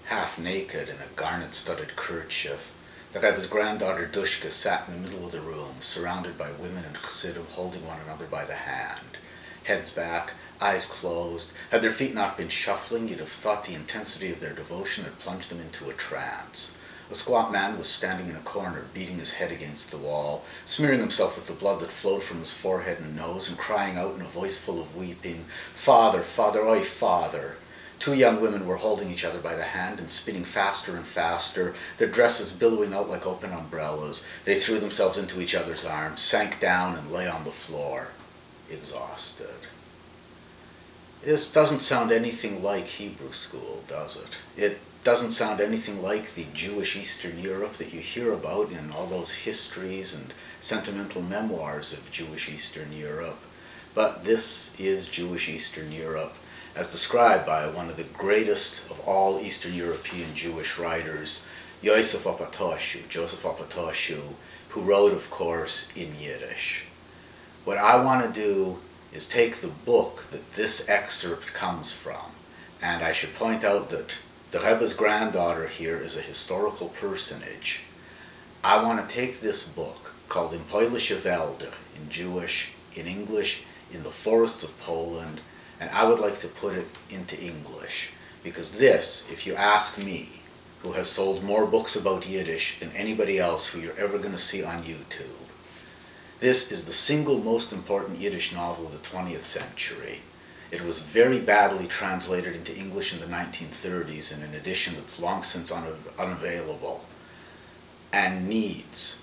half naked in a garnet-studded kerchief. The Rebbe's granddaughter Dushka sat in the middle of the room, surrounded by women and chassidim holding one another by the hand. Heads back, eyes closed. Had their feet not been shuffling, you'd have thought the intensity of their devotion had plunged them into a trance. A squat man was standing in a corner, beating his head against the wall, smearing himself with the blood that flowed from his forehead and nose, and crying out in a voice full of weeping, "Father, Father, oi, Father!" Two young women were holding each other by the hand and spinning faster and faster, their dresses billowing out like open umbrellas. They threw themselves into each other's arms, sank down, and lay on the floor, exhausted. This doesn't sound anything like Hebrew school, does it? It doesn't sound anything like the Jewish Eastern Europe that you hear about in all those histories and sentimental memoirs of Jewish Eastern Europe. But this is Jewish Eastern Europe, as described by one of the greatest of all Eastern European Jewish writers, Joseph Opatoshu, who wrote, of course, in Yiddish. What I want to do is take the book that this excerpt comes from, and I should point out that the Rebbe's granddaughter here is a historical personage. I want to take this book, called In Polische Wälder, in Jewish, in English, In the Forests of Poland, and I would like to put it into English, because this, if you ask me, who has sold more books about Yiddish than anybody else who you're ever going to see on YouTube, this is the single most important Yiddish novel of the 20th century. It was very badly translated into English in the 1930s in an edition that's long since unavailable, and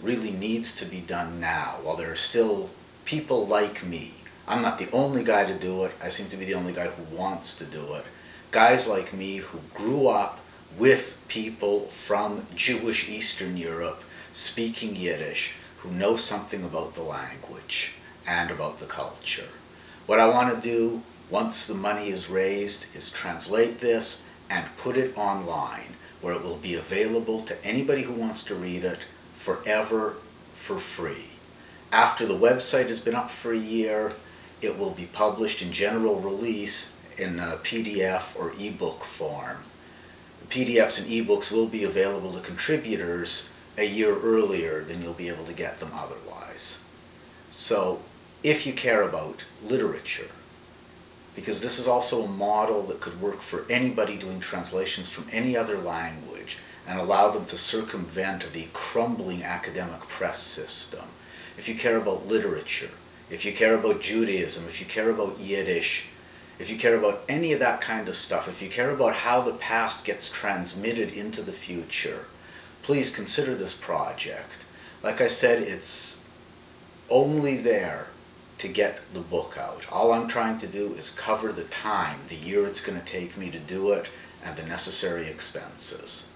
really needs to be done now, while there are still people like me. I'm not the only guy to do it. I seem to be the only guy who wants to do it. Guys like me who grew up with people from Jewish Eastern Europe speaking Yiddish, who know something about the language and about the culture. What I want to do, once the money is raised, is translate this and put it online, where it will be available to anybody who wants to read it forever for free. After the website has been up for a year, it will be published in general release in a PDF or ebook form. The PDFs and ebooks will be available to contributors a year earlier than you'll be able to get them otherwise. So, if you care about literature, because this is also a model that could work for anybody doing translations from any other language and allow them to circumvent the crumbling academic press system. If you care about literature, if you care about Judaism, if you care about Yiddish, if you care about any of that kind of stuff, if you care about how the past gets transmitted into the future, please consider this project. Like I said, it's only there to get the book out. All I'm trying to do is cover the time, the year it's going to take me to do it, and the necessary expenses.